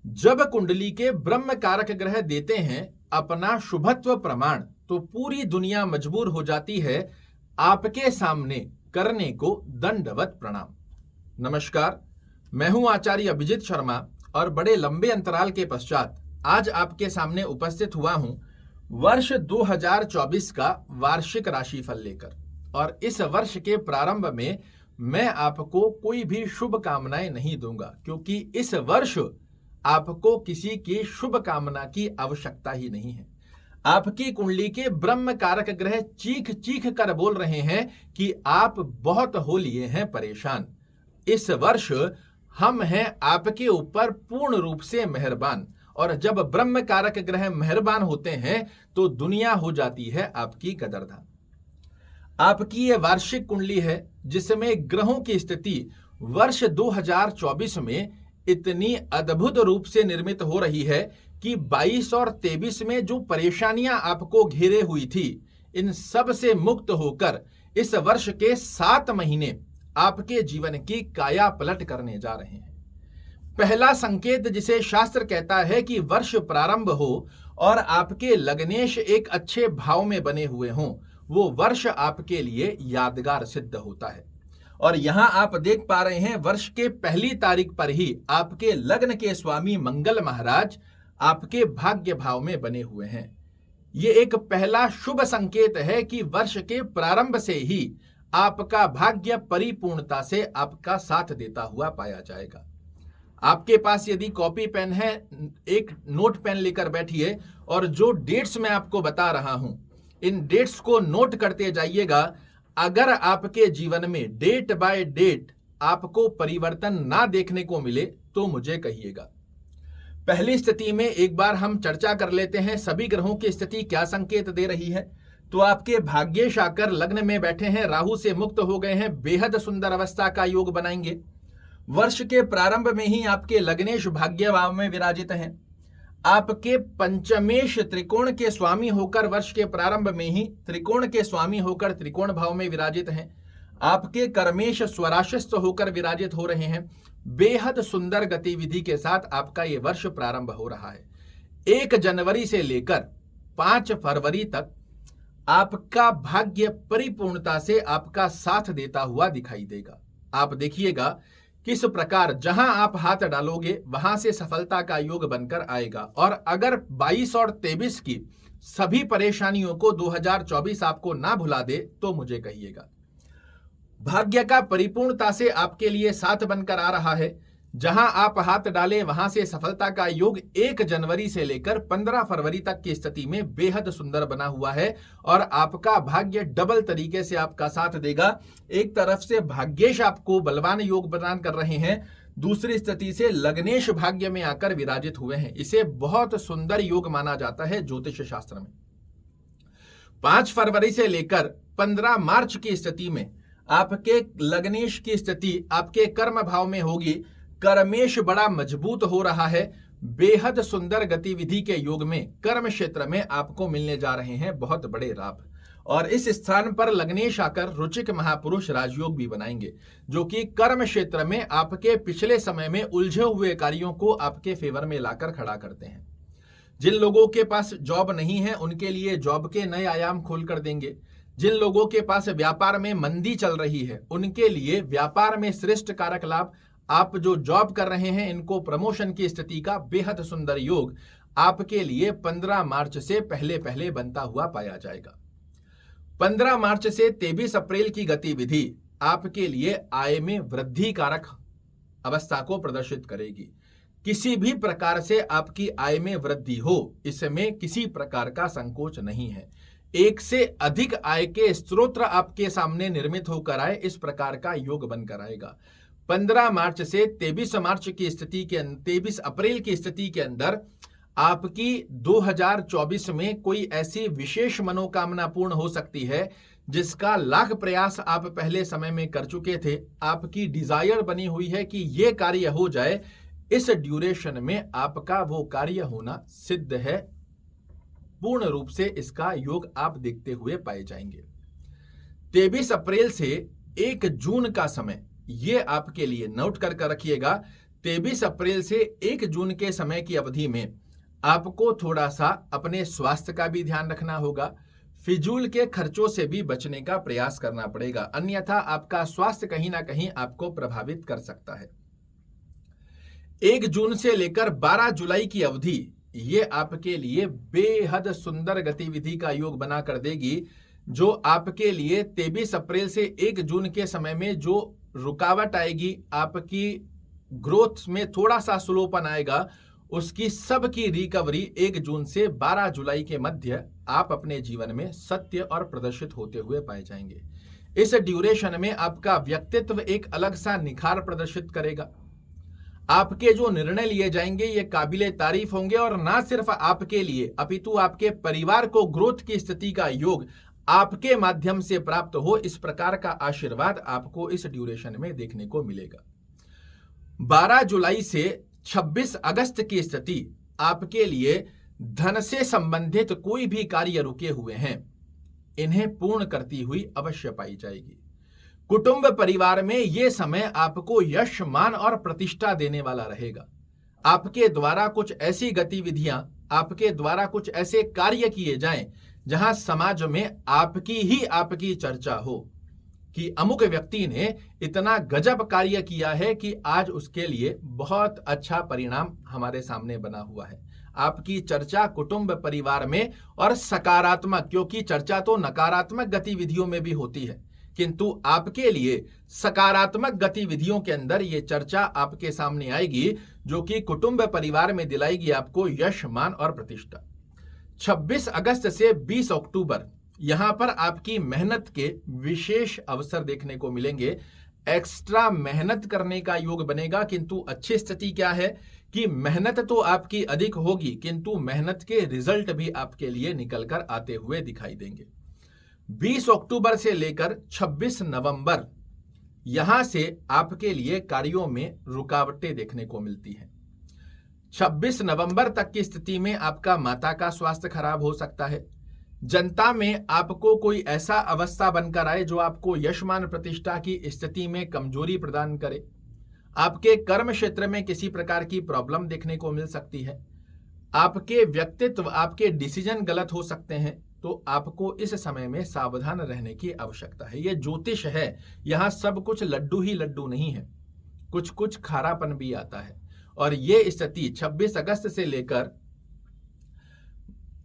जब कुंडली के ब्रह्म कारक ग्रह देते हैं अपना शुभत्व प्रमाण, तो पूरी दुनिया मजबूर हो जाती है आपके सामने करने को दंडवत प्रणाम। नमस्कार, मैं हूं आचार्य अभिजीत शर्मा और बड़े लंबे अंतराल के पश्चात आज आपके सामने उपस्थित हुआ हूं वर्ष 2024 का वार्षिक राशिफल लेकर। और इस वर्ष के प्रारंभ में मैं आपको कोई भी शुभ कामनाएं नहीं दूंगा, क्योंकि इस वर्ष आपको किसी की शुभ कामना की आवश्यकता ही नहीं है। आपकी कुंडली के ब्रह्म कारक ग्रह चीख चीख कर बोल रहे हैं कि आप बहुत हो लिए हैं परेशान। इस वर्ष हम हैं आपके ऊपर पूर्ण रूप से मेहरबान, और जब ब्रह्म कारक ग्रह मेहरबान होते हैं तो दुनिया हो जाती है आपकी कदरदान। आपकी ये वार्षिक कुंडली है जिसमें ग्रहों की स्थिति वर्ष 2024 में इतनी अद्भुत रूप से निर्मित हो रही है कि 22 और 23 में जो परेशानियां आपको घेरे हुई थी, इन सब से मुक्त होकर इस वर्ष के 7 महीने आपके जीवन की काया पलट करने जा रहे हैं। पहला संकेत जिसे शास्त्र कहता है कि वर्ष प्रारंभ हो और आपके लग्नेश एक अच्छे भाव में बने हुए हों, वो वर्ष आपके लिए यादगार सिद्ध होता है। और यहां आप देख पा रहे हैं वर्ष के पहली तारीख पर ही आपके लग्न के स्वामी मंगल महाराज आपके भाग्य भाव में बने हुए हैं। ये एक पहला शुभ संकेत है कि वर्ष के प्रारंभ से ही आपका भाग्य परिपूर्णता से आपका साथ देता हुआ पाया जाएगा। आपके पास यदि कॉपी पेन है, एक नोट पेन लेकर बैठिए और जो डेट्स मैं आपको बता रहा हूं, इन डेट्स को नोट करते जाइएगा। अगर आपके जीवन में डेट बाय डेट आपको परिवर्तन ना देखने को मिले तो मुझे कहिएगा। पहली स्थिति में एक बार हम चर्चा कर लेते हैं सभी ग्रहों की स्थिति क्या संकेत दे रही है। तो आपके भाग्येश आकर लग्न में बैठे हैं, राहु से मुक्त हो गए हैं, बेहद सुंदर अवस्था का योग बनाएंगे। वर्ष के प्रारंभ में ही आपके लग्नेश भाग्य भाव में विराजित हैं। आपके पंचमेश त्रिकोण के स्वामी होकर वर्ष के प्रारंभ में ही त्रिकोण के स्वामी होकर त्रिकोण भाव में विराजित हैं। आपके कर्मेश स्वराशिस्थ होकर विराजित हो रहे हैं। बेहद सुंदर गतिविधि के साथ आपका ये वर्ष प्रारंभ हो रहा है। 1 जनवरी से लेकर 5 फरवरी तक आपका भाग्य परिपूर्णता से आपका साथ देता हुआ दिखाई देगा। आप देखिएगा किस प्रकार जहां आप हाथ डालोगे वहां से सफलता का योग बनकर आएगा। और अगर 22 और 23 की सभी परेशानियों को 2024 आपको ना भुला दे तो मुझे कहिएगा। भाग्य का परिपूर्णता से आपके लिए साथ बनकर आ रहा है। जहां आप हाथ डाले वहां से सफलता का योग 1 जनवरी से लेकर 15 फरवरी तक की स्थिति में बेहद सुंदर बना हुआ है और आपका भाग्य डबल तरीके से आपका साथ देगा। एक तरफ से भाग्येश आपको बलवान योग प्रदान कर रहे हैं, दूसरी स्थिति से लग्नेश भाग्य में आकर विराजित हुए हैं। इसे बहुत सुंदर योग माना जाता है ज्योतिष शास्त्र में। 5 फरवरी से लेकर 15 मार्च की स्थिति में आपके लग्नेश की स्थिति आपके कर्म भाव में होगी। कर्मेश बड़ा मजबूत हो रहा है। बेहद सुंदर गतिविधि के योग में कर्म क्षेत्र में आपको मिलने जा रहे हैं बहुत बड़े लाभ। और इस स्थान पर लग्नेश आकर रुचिक महापुरुष राजयोग भी बनाएंगे, जो कि कर्म क्षेत्र में आपके पिछले समय में उलझे हुए कार्यों को आपके फेवर में लाकर खड़ा करते हैं। जिन लोगों के पास जॉब नहीं है उनके लिए जॉब के नए आयाम खोल कर देंगे। जिन लोगों के पास व्यापार में मंदी चल रही है उनके लिए व्यापार में श्रेष्ठ कारक लाभ। आप जो जॉब कर रहे हैं इनको प्रमोशन की स्थिति का बेहद सुंदर योग आपके लिए 15 मार्च से पहले पहले बनता हुआ पाया जाएगा। 15 मार्च से 23 अप्रैल की गतिविधि आपके लिए आय में वृद्धि कारक अवस्था को प्रदर्शित करेगी। किसी भी प्रकार से आपकी आय में वृद्धि हो, इसमें किसी प्रकार का संकोच नहीं है। एक से अधिक आय के स्रोत आपके सामने निर्मित होकर आए, इस प्रकार का योग बनकर आएगा। 15 मार्च से 23 मार्च की स्थिति के 23 अप्रैल की स्थिति के अंदर आपकी 2024 में कोई ऐसी विशेष मनोकामना पूर्ण हो सकती है जिसका लाख प्रयास आप पहले समय में कर चुके थे। आपकी डिजायर बनी हुई है कि यह कार्य हो जाए। इस ड्यूरेशन में आपका वो कार्य होना सिद्ध है। पूर्ण रूप से इसका योग आप देखते हुए पाए जाएंगे। 23 अप्रैल से 1 जून का समय ये आपके लिए नोट कर रखिएगा। 23 अप्रैल से 1 जून के समय की अवधि में आपको थोड़ा सा अपने स्वास्थ्य का भी ध्यान रखना होगा, फिजूल के खर्चों से भी बचने का प्रयास करना पड़ेगा, अन्यथा आपका स्वास्थ्य कहीं ना कहीं आपको प्रभावित कर सकता है। 1 जून से लेकर 12 जुलाई की अवधि ये आपके लिए बेहद सुंदर गतिविधि का योग बना कर देगी, जो आपके लिए 23 अप्रैल से 1 जून के समय में जो रुकावट आएगी, आपकी ग्रोथ में थोड़ा सा स्लोपन आएगा, उसकी सब की रिकवरी 1 जून से 12 जुलाई के मध्य आप अपने जीवन में सत्य और प्रदर्शित होते हुए पाए जाएंगे। इस ड्यूरेशन में आपका व्यक्तित्व एक अलग सा निखार प्रदर्शित करेगा। आपके जो निर्णय लिए जाएंगे ये काबिले तारीफ होंगे, और ना सिर्फ आपके लिए अपितु आपके परिवार को ग्रोथ की स्थिति का योग आपके माध्यम से प्राप्त हो, इस प्रकार का आशीर्वाद आपको इस ड्यूरेशन में देखने को मिलेगा। 12 जुलाई से 26 अगस्त की स्थिति आपके लिए धन से संबंधित कोई भी कार्य रुके हुए हैं, इन्हें पूर्ण करती हुई अवश्य पाई जाएगी। कुटुंब परिवार में यह समय आपको यश, मान और प्रतिष्ठा देने वाला रहेगा। आपके द्वारा कुछ ऐसी गतिविधियां, आपके द्वारा कुछ ऐसे कार्य किए जाएं जहां समाज में आपकी चर्चा हो कि अमुक व्यक्ति ने इतना गजब कार्य किया है कि आज उसके लिए बहुत अच्छा परिणाम हमारे सामने बना हुआ है। आपकी चर्चा कुटुंब परिवार में और सकारात्मक, क्योंकि चर्चा तो नकारात्मक गतिविधियों में भी होती है, किंतु आपके लिए सकारात्मक गतिविधियों के अंदर ये चर्चा आपके सामने आएगी, जो कि कुटुंब परिवार में दिलाएगी आपको यश, मान और प्रतिष्ठा। 26 अगस्त से 20 अक्टूबर यहां पर आपकी मेहनत के विशेष अवसर देखने को मिलेंगे। एक्स्ट्रा मेहनत करने का योग बनेगा, किंतु अच्छी स्थिति क्या है कि मेहनत तो आपकी अधिक होगी, किंतु मेहनत के रिजल्ट भी आपके लिए निकलकर आते हुए दिखाई देंगे। 20 अक्टूबर से लेकर 26 नवंबर यहां से आपके लिए कार्यों में रुकावटें देखने को मिलती हैं। 26 नवंबर तक की स्थिति में आपका माता का स्वास्थ्य खराब हो सकता है। जनता में आपको कोई ऐसा अवस्था बनकर आए जो आपको यशमान प्रतिष्ठा की स्थिति में कमजोरी प्रदान करे। आपके कर्म क्षेत्र में किसी प्रकार की प्रॉब्लम देखने को मिल सकती है। आपके व्यक्तित्व, आपके डिसीजन गलत हो सकते हैं, तो आपको इस समय में सावधान रहने की आवश्यकता है। यह ज्योतिष है, यहां सब कुछ लड्डू ही लड्डू नहीं है, कुछ कुछ खारापन भी आता है। और यह स्थिति 26 अगस्त से लेकर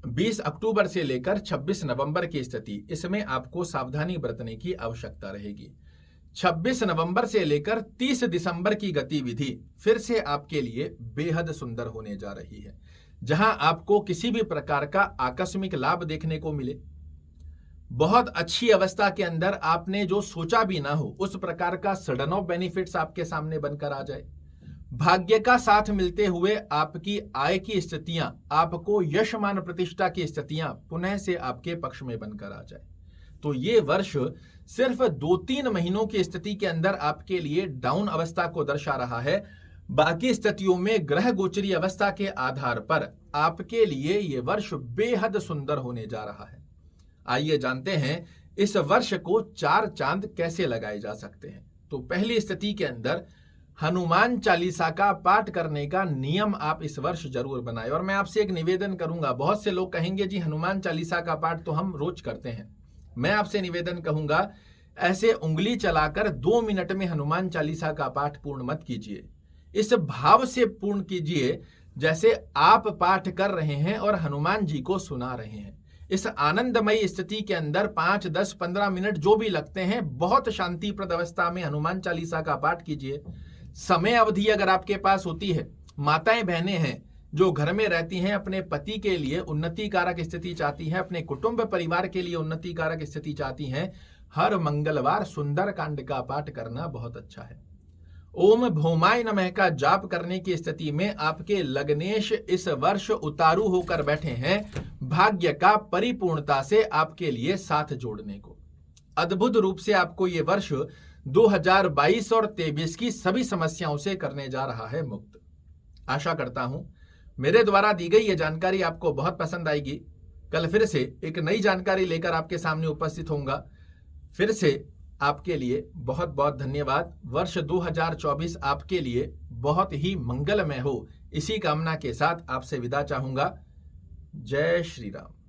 20 अक्टूबर से लेकर 26 नवंबर की स्थिति, इसमें आपको सावधानी बरतने की आवश्यकता रहेगी। 26 नवंबर से लेकर 30 दिसंबर की गतिविधि फिर से आपके लिए बेहद सुंदर होने जा रही है, जहां आपको किसी भी प्रकार का आकस्मिक लाभ देखने को मिले। बहुत अच्छी अवस्था के अंदर आपने जो सोचा भी ना हो, उस प्रकार का सडन ऑफ बेनिफिट्स आपके सामने बनकर आ जाए। भाग्य का साथ मिलते हुए आपकी आय की स्थितियां, आपको यश, मान, प्रतिष्ठा की स्थितियां पुनः से आपके पक्ष में बनकर आ जाए। तो ये वर्ष सिर्फ 2-3 महीनों की स्थिति के अंदर आपके लिए डाउन अवस्था को दर्शा रहा है। बाकी स्थितियों में ग्रह गोचरी अवस्था के आधार पर आपके लिए ये वर्ष बेहद सुंदर होने जा रहा है। आइए जानते हैं इस वर्ष को 4 चांद कैसे लगाए जा सकते हैं। तो पहली स्थिति के अंदर हनुमान चालीसा का पाठ करने का नियम आप इस वर्ष जरूर बनाएं। और मैं आपसे एक निवेदन करूंगा, बहुत से लोग कहेंगे जी हनुमान चालीसा का पाठ तो हम रोज करते हैं। मैं आपसे निवेदन कहूंगा, ऐसे उंगली चलाकर 2 मिनट में हनुमान चालीसा का पाठ पूर्ण मत कीजिए। इस भाव से पूर्ण कीजिए जैसे आप पाठ कर रहे हैं और हनुमान जी को सुना रहे हैं। इस आनंदमयी स्थिति के अंदर 5, 10, 15 मिनट जो भी लगते हैं, बहुत शांतिप्रद अवस्था में हनुमान चालीसा का पाठ कीजिए। समय अवधि अगर आपके पास होती है, माताएं बहनें हैं जो घर में रहती हैं, अपने पति के लिए उन्नति कारक स्थिति चाहती हैं, अपने कुटुंब परिवार के लिए उन्नति कारक स्थिति चाहती हैं, हर मंगलवार सुंदर कांड का पाठ करना बहुत अच्छा है। ओम भौमाय नमः का जाप करने की स्थिति में आपके लग्नेश इस वर्ष उतारू होकर बैठे हैं, भाग्य का परिपूर्णता से आपके लिए साथ जोड़ने को। अद्भुत रूप से आपको ये वर्ष 2022 और 23 की सभी समस्याओं से करने जा रहा है मुक्त। आशा करता हूं मेरे द्वारा दी गई ये जानकारी आपको बहुत पसंद आएगी। कल फिर से एक नई जानकारी लेकर आपके सामने उपस्थित होऊंगा। फिर से आपके लिए बहुत बहुत धन्यवाद। वर्ष 2024 आपके लिए बहुत ही मंगलमय हो, इसी कामना के साथ आपसे विदा चाहूंगा। जय श्री राम।